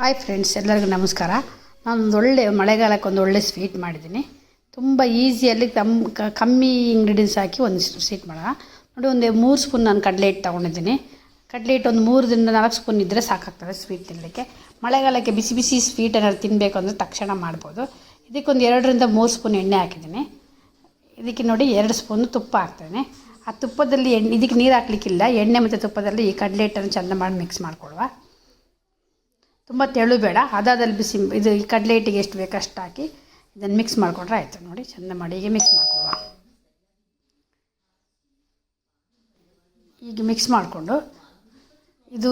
Hi friends, ಎಲ್ಲರಿಗೂ ನಮಸ್ಕಾರ. ನಾನೊಂದು ಒಳ್ಳೆ ಮಳೆಗಾಲಕ್ಕೆ ಒಂದು ಒಳ್ಳೆ ಸ್ವೀಟ್ ಮಾಡಿದ್ದೀನಿ. ತುಂಬ ಈಸಿಯಲ್ಲಿ ಕಮ್ಮಿ ಇಂಗ್ರೀಡಿಯೆಂಟ್ಸ್ ಹಾಕಿ ಒಂದು ಸ್ವೀಟ್ ಮಾಡೋಣ. ನೋಡಿ, ಒಂದು 3 ಸ್ಪೂನ್ ನಾನು ಕಡಲೆ ಹಿಟ್ಟು ತೊಗೊಂಡಿದ್ದೀನಿ. ಕಡಲೆ ಹಿಟ್ಟು ಒಂದು 3ರಿಂದ 4 ಸ್ಪೂನ್ ಇದ್ದರೆ ಸಾಕಾಗ್ತದೆ ಸ್ವೀಟ್ ತಿನ್ನಲಿಕ್ಕೆ. ಮಳೆಗಾಲಕ್ಕೆ ಬಿಸಿ ಬಿಸಿ ಸ್ವೀಟ್ ಏನಾದ್ರು ತಿನ್ನಬೇಕು ಅಂದರೆ ತಕ್ಷಣ ಮಾಡ್ಬೋದು. ಇದಕ್ಕೊಂದು 2ರಿಂದ 3 ಸ್ಪೂನ್ ಎಣ್ಣೆ ಹಾಕಿದ್ದೀನಿ. ಇದಕ್ಕೆ ನೋಡಿ 2 ಸ್ಪೂನು ತುಪ್ಪ ಹಾಕ್ತೇನೆ. ಆ ತುಪ್ಪದಲ್ಲಿ ಇದಕ್ಕೆ ನೀರು ಹಾಕ್ಲಿಕ್ಕಿಲ್ಲ. ಎಣ್ಣೆ ಮತ್ತು ತುಪ್ಪದಲ್ಲಿ ಈ ಕಡಲೆ ಹಿಟ್ಟನ್ನು ಚೆಂದ ಮಾಡಿ ಮಿಕ್ಸ್ ಮಾಡಿಕೊಡುವ. ತುಂಬ ತೆಳು ಬೇಡ, ಅದಾದಲ್ಲಿ ಬಿಸಿ ಇದು ಈ ಕಡಲೆ ಹಿಟ್ಟಿಗೆ ಎಷ್ಟು ಬೇಕು ಅಷ್ಟು ಹಾಕಿ ಇದನ್ನು ಮಿಕ್ಸ್ ಮಾಡಿಕೊಂಡ್ರೆ ಆಯಿತು. ನೋಡಿ, ಚೆಂದ ಮಾಡಿ ಹೀಗೆ ಮಿಕ್ಸ್ ಮಾಡಿಕೊಡುವ. ಹೀಗೆ ಮಿಕ್ಸ್ ಮಾಡಿಕೊಂಡು ಇದು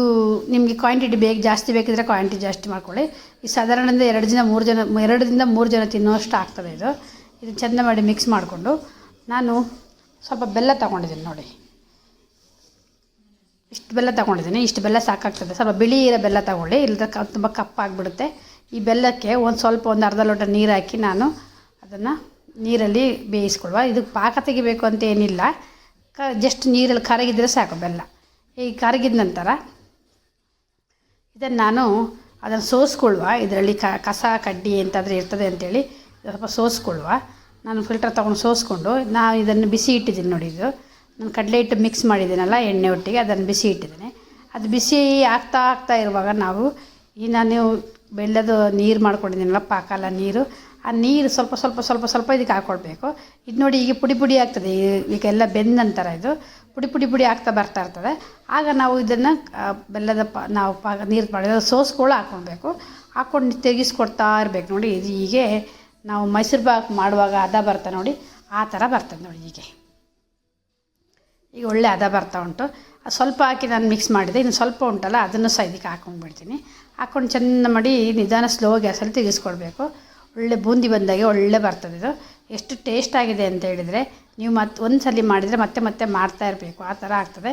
ನಿಮಗೆ ಕ್ವಾಂಟಿಟಿ ಜಾಸ್ತಿ ಬೇಕಿದ್ರೆ ಕ್ವಾಂಟಿಟಿ ಜಾಸ್ತಿ ಮಾಡ್ಕೊಳ್ಳಿ. ಈ ಸಾಧಾರಣದಿಂದ 2ರಿಂದ 3 ಜನ ತಿನ್ನುವಷ್ಟು ಆಗ್ತದೆ ಇದು ಚೆಂದ ಮಾಡಿ ಮಿಕ್ಸ್ ಮಾಡಿಕೊಂಡು ನಾನು ಸ್ವಲ್ಪ ಬೆಲ್ಲ ತೊಗೊಂಡಿದ್ದೀನಿ. ನೋಡಿ, ಇಷ್ಟು ಬೆಲ್ಲ ತೊಗೊಂಡಿದ್ದೀನಿ. ಇಷ್ಟು ಬೆಲ್ಲ ಸಾಕಾಗ್ತದೆ. ಸ್ವಲ್ಪ ಬಿಳಿ ಇರೋ ಬೆಲ್ಲ ತೊಗೊಳ್ಳಿ, ಇಲ್ಲದ ತುಂಬ ಕಪ್ಪಾಗಿಬಿಡುತ್ತೆ. ಈ ಬೆಲ್ಲಕ್ಕೆ ಒಂದು ಅರ್ಧ ಲೋಟ ನೀರು ಹಾಕಿ ನಾನು ಅದನ್ನು ನೀರಲ್ಲಿ ಬೇಯಿಸ್ಕೊಳ್ವ. ಇದಕ್ಕೆ ಪಾಕ ತೆಗಿಬೇಕು ಅಂತ ಏನಿಲ್ಲ, ಜಸ್ಟ್ ನೀರಲ್ಲಿ ಕರಗಿದ್ರೆ ಸಾಕು ಬೆಲ್ಲ. ಈ ಕರಗಿದ ನಂತರ ಇದನ್ನು ಅದನ್ನು ಸೋಸ್ಕೊಳ್ವ. ಇದರಲ್ಲಿ ಕಸ ಕಡ್ಡಿ ಎಂತಾದರೂ ಇರ್ತದೆ ಅಂಥೇಳಿ ಸ್ವಲ್ಪ ಸೋಸ್ಕೊಳ್ವ. ನಾನು ಫಿಲ್ಟರ್ ತೊಗೊಂಡು ಸೋಸ್ಕೊಂಡು ನಾನು ಇದನ್ನು ಬಿಸಿ ಇಟ್ಟಿದ್ದೀನಿ. ನೋಡಿ, ಇದು ನಾನು ಕಡಲೆ ಹಿಟ್ಟು ಮಿಕ್ಸ್ ಮಾಡಿದ್ದೀನಲ್ಲ ಎಣ್ಣೆ ಒಟ್ಟಿಗೆ, ಅದನ್ನು ಬಿಸಿ ಇಟ್ಟಿದ್ದೀನಿ. ಅದು ಬಿಸಿ ಆಗ್ತಾ ಇರುವಾಗ ನಾನು ಬೆಲ್ಲದ ನೀರು ಮಾಡ್ಕೊಂಡಿದ್ದೀನಲ್ಲ, ಪಾಕಲ್ಲ ನೀರು, ಆ ನೀರು ಸ್ವಲ್ಪ ಇದಕ್ಕೆ ಹಾಕ್ಕೊಳ್ಬೇಕು. ಇದು ನೋಡಿ, ಈಗ ಪುಡಿ ಆಗ್ತದೆ. ಈಗೆಲ್ಲ ಬೆಂದ ನಂತರ ಇದು ಪುಡಿ ಆಗ್ತಾ ಬರ್ತಾ ಇರ್ತದೆ. ಆಗ ನಾವು ಇದನ್ನು ಬೆಲ್ಲದ ನೀರು ಮಾಡಿದ ಸೋಸ್ಗಳು ಹಾಕ್ಕೊಳ್ಬೇಕು. ಹಾಕ್ಕೊಂಡು ತೆಗಿಸ್ಕೊಡ್ತಾ ಇರಬೇಕು. ನೋಡಿ, ಇದು ಹೀಗೆ ನಾವು ಮೈಸೂರು ಪಾಕ್ ಮಾಡುವಾಗ ಹದ ಬರ್ತಾ ನೋಡಿ, ಆ ಥರ ಬರ್ತದೆ. ನೋಡಿ, ಈಗ ಒಳ್ಳೆ ಹದ ಬರ್ತಾ ಉಂಟು. ಸ್ವಲ್ಪ ಹಾಕಿ ನಾನು ಮಿಕ್ಸ್ ಮಾಡಿದೆ. ಇನ್ನು ಸ್ವಲ್ಪ ಉಂಟಲ್ಲ, ಅದನ್ನು ಸಹ ಇದಕ್ಕೆ ಹಾಕ್ಕೊಂಡ್ಬಿಡ್ತೀನಿ. ಹಾಕ್ಕೊಂಡು ಚೆಂದ ಮಾಡಿ ನಿಧಾನ ಸ್ಲೋ ಗ್ಯಾಸಲ್ಲಿ ತೆಗೆಸ್ಕೊಳ್ಬೇಕು. ಒಳ್ಳೆ ಬೂಂದಿ ಬಂದಾಗೆ ಒಳ್ಳೆ ಬರ್ತದೆ ಇದು. ಎಷ್ಟು ಟೇಸ್ಟ್ ಆಗಿದೆ ಅಂತ ಹೇಳಿದರೆ ನೀವು ಒಂದು ಸಲ ಮಾಡಿದರೆ ಮತ್ತೆ ಮಾಡ್ತಾ ಇರಬೇಕು. ಆ ಥರ ಆಗ್ತದೆ.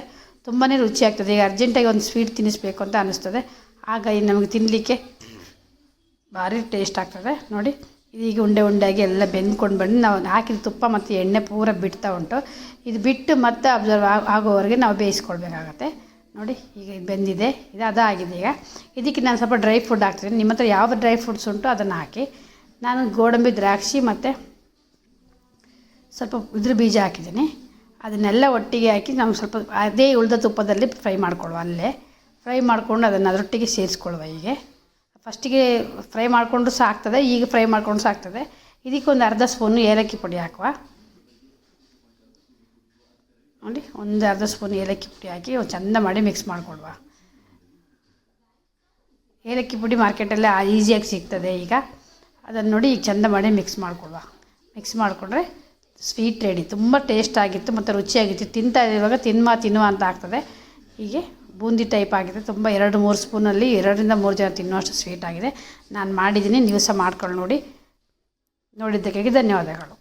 ತುಂಬಾ ರುಚಿ ಆಗ್ತದೆ. ಈಗ ಅರ್ಜೆಂಟಾಗಿ ಒಂದು ಸ್ವೀಟ್ ತಿನ್ನಿಸ್ಬೇಕು ಅಂತ ಅನ್ನಿಸ್ತದೆ. ಆಗ ನಮಗೆ ತಿನ್ನಲಿಕ್ಕೆ ಭಾರಿ ಟೇಸ್ಟ್ ಆಗ್ತದೆ. ನೋಡಿ, ಇದೀಗ ಉಂಡೆಯಾಗಿ ಎಲ್ಲ ಬೆಂದ್ಕೊಂಡು ಬಂದು ನಾವು ಹಾಕಿದ ತುಪ್ಪ ಮತ್ತು ಎಣ್ಣೆ ಪೂರ ಬಿಡ್ತಾ ಉಂಟು. ಇದು ಬಿಟ್ಟು ಮತ್ತೆ ಅಬ್ಸರ್ವ್ ಆಗೋವರೆಗೆ ನಾವು ಬೇಯಿಸ್ಕೊಳ್ಬೇಕಾಗತ್ತೆ. ನೋಡಿ, ಈಗ ಇದು ಬೆಂದಿದೆ. ಇದು ಅದಾಗಿದೆ. ಈಗ ಇದಕ್ಕೆ ನಾನು ಸ್ವಲ್ಪ ಡ್ರೈ ಫ್ರೂಟ್ ಹಾಕ್ತೀನಿ. ನಿಮ್ಮ ಹತ್ರ ಯಾವ ಡ್ರೈ ಫ್ರೂಟ್ಸ್ ಉಂಟು ಅದನ್ನು ಹಾಕಿ. ನಾನು ಗೋಡಂಬಿ, ದ್ರಾಕ್ಷಿ ಮತ್ತು ಸ್ವಲ್ಪ ಇದ್ರ ಬೀಜ ಹಾಕಿದ್ದೀನಿ. ಅದನ್ನೆಲ್ಲ ಒಟ್ಟಿಗೆ ಹಾಕಿ ನಾವು ಸ್ವಲ್ಪ ಅದೇ ಉಳಿದ ತುಪ್ಪದಲ್ಲಿ ಫ್ರೈ ಮಾಡ್ಕೊಳ್ಳುವ. ಅಲ್ಲೇ ಫ್ರೈ ಮಾಡಿಕೊಂಡು ಅದನ್ನು ಅದರೊಟ್ಟಿಗೆ ಸೇರಿಸ್ಕೊಳ್ಳುವ. ಹೀಗೆ ಫಸ್ಟಿಗೆ ಫ್ರೈ ಮಾಡಿಕೊಂಡ್ರು ಸಹ ಆಗ್ತದೆ, ಈಗ ಫ್ರೈ ಮಾಡಿಕೊಂಡು ಸಹ ಆಗ್ತದೆ. ಇದಕ್ಕೊಂದು ಅರ್ಧ ಸ್ಪೂನು ಏಲಕ್ಕಿ ಪುಡಿ ಹಾಕುವ. ನೋಡಿ, ಒಂದು ಅರ್ಧ ಸ್ಪೂನ್ ಏಲಕ್ಕಿ ಪುಡಿ ಹಾಕಿ ಚೆಂದ ಮಾಡಿ ಮಿಕ್ಸ್ ಮಾಡಿಕೊಡುವ. ಏಲಕ್ಕಿ ಪುಡಿ ಮಾರ್ಕೆಟಲ್ಲಿ ಈಸಿಯಾಗಿ ಸಿಗ್ತದೆ ಈಗ. ಅದನ್ನು ನೋಡಿ ಈಗ ಚೆಂದ ಮಾಡಿ ಮಿಕ್ಸ್ ಮಾಡಿಕೊಡುವ. ಮಿಕ್ಸ್ ಮಾಡಿಕೊಂಡ್ರೆ ಸ್ವೀಟ್ ರೆಡಿ. ತುಂಬ ಟೇಸ್ಟ್ ಆಗಿತ್ತು ಮತ್ತು ರುಚಿಯಾಗಿತ್ತು. ತಿಂತಾ ಇರುವಾಗ ತಿನ್ನುವ ಅಂತ ಆಗ್ತದೆ. ಹೀಗೆ ಬೂಂದಿ ಟೈಪ್ ಆಗಿದೆ. ತುಂಬ 2-3 ಸ್ಪೂನಲ್ಲಿ 2ರಿಂದ 3 ಜನ ತಿನ್ನುವಷ್ಟು ಸ್ವೀಟ್ ಆಗಿದೆ. ನಾನು ಮಾಡಿದ್ದೀನಿ. ನೀವು ಸಹ ಮಾಡ್ಕೊಂಡು ನೋಡಿದ್ದಕ್ಕಾಗಿ ಧನ್ಯವಾದಗಳು.